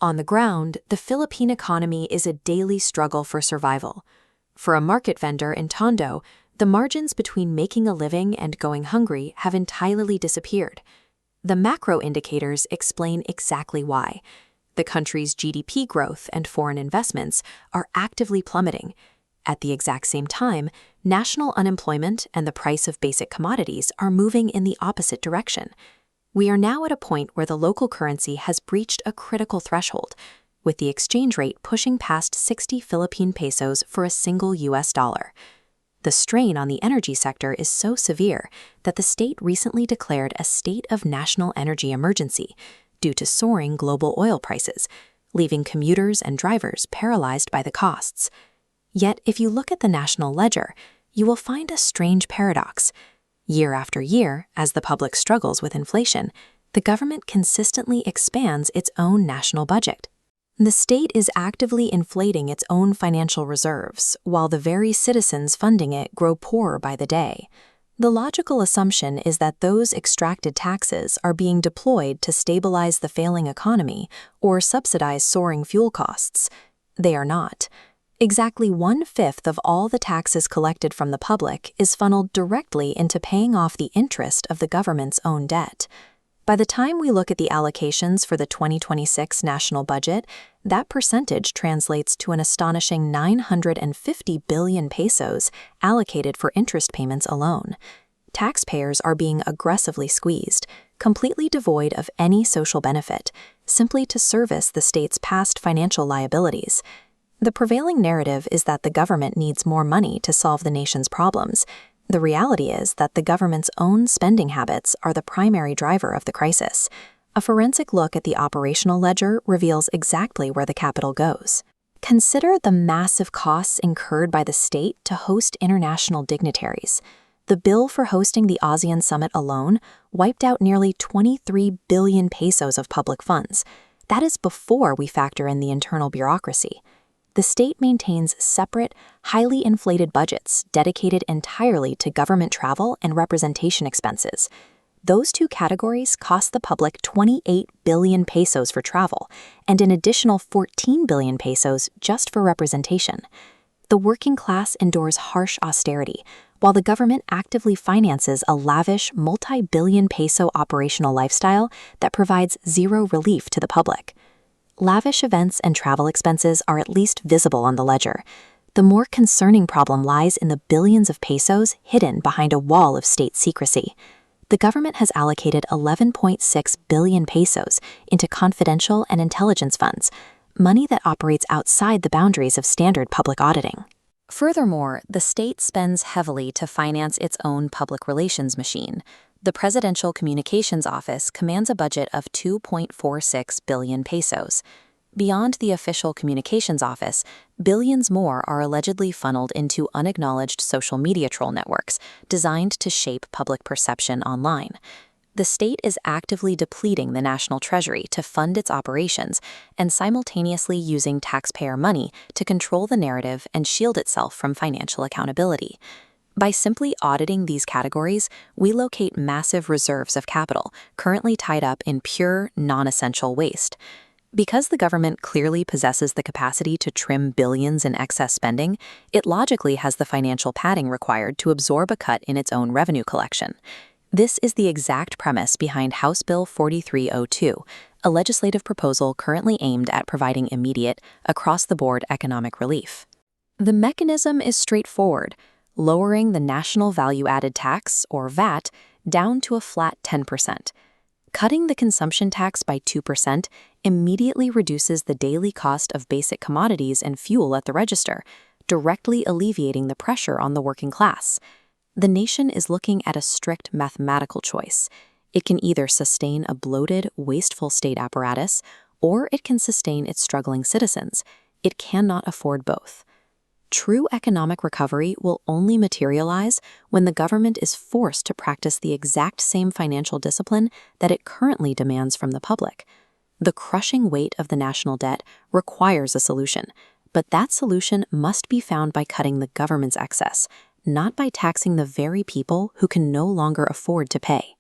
On the ground, the Philippine economy is a daily struggle for survival. For a market vendor in Tondo, the margins between making a living and going hungry have entirely disappeared. The macro indicators explain exactly why. The country's GDP growth and foreign investments are actively plummeting. At the exact same time, national unemployment and the price of basic commodities are moving in the opposite direction. We are now at a point where the local currency has breached a critical threshold, with the exchange rate pushing past 60 Philippine pesos for a single US dollar. The strain on the energy sector is so severe that the state recently declared a state of national energy emergency due to soaring global oil prices, leaving commuters and drivers paralyzed by the costs. Yet, if you look at the national ledger, you will find a strange paradox. Year after year, as the public struggles with inflation, the government consistently expands its own national budget. The state is actively inflating its own financial reserves, while the very citizens funding it grow poorer by the day. The logical assumption is that those extracted taxes are being deployed to stabilize the failing economy or subsidize soaring fuel costs. They are not. Exactly 1/5 of all the taxes collected from the public is funneled directly into paying off the interest of the government's own debt. By the time we look at the allocations for the 2026 national budget, that percentage translates to an astonishing 950 billion pesos allocated for interest payments alone. Taxpayers are being aggressively squeezed, completely devoid of any social benefit, simply to service the state's past financial liabilities. The prevailing narrative is that the government needs more money to solve the nation's problems. The reality is that the government's own spending habits are the primary driver of the crisis. A forensic look at the operational ledger reveals exactly where the capital goes. Consider the massive costs incurred by the state to host international dignitaries. The bill for hosting the ASEAN summit alone wiped out nearly 23 billion pesos of public funds. That is before we factor in the internal bureaucracy. The state maintains separate, highly inflated budgets dedicated entirely to government travel and representation expenses. Those two categories cost the public 28 billion pesos for travel and an additional 14 billion pesos just for representation. The working class endures harsh austerity, while the government actively finances a lavish, multi-billion peso operational lifestyle that provides zero relief to the public. Lavish events and travel expenses are at least visible on the ledger. The more concerning problem lies in the billions of pesos hidden behind a wall of state secrecy. The government has allocated 11.6 billion pesos into confidential and intelligence funds, money that operates outside the boundaries of standard public auditing. Furthermore, the state spends heavily to finance its own public relations machine. The Presidential Communications Office commands a budget of 2.46 billion pesos. Beyond the official communications office, billions more are allegedly funneled into unacknowledged social media troll networks designed to shape public perception online. The state is actively depleting the national treasury to fund its operations and simultaneously using taxpayer money to control the narrative and shield itself from financial accountability. By simply auditing these categories, we locate massive reserves of capital currently tied up in pure, non-essential waste. Because the government clearly possesses the capacity to trim billions in excess spending, it logically has the financial padding required to absorb a cut in its own revenue collection. This is the exact premise behind House Bill 4302, a legislative proposal currently aimed at providing immediate, across-the-board economic relief. The mechanism is straightforward, lowering the National Value-Added Tax, or VAT, down to a flat 10%. Cutting the consumption tax by 2% immediately reduces the daily cost of basic commodities and fuel at the register, directly alleviating the pressure on the working class. The nation is looking at a strict mathematical choice. It can either sustain a bloated, wasteful state apparatus, or it can sustain its struggling citizens. It cannot afford both. True economic recovery will only materialize when the government is forced to practice the exact same financial discipline that it currently demands from the public. The crushing weight of the national debt requires a solution, but that solution must be found by cutting the government's excess, not by taxing the very people who can no longer afford to pay.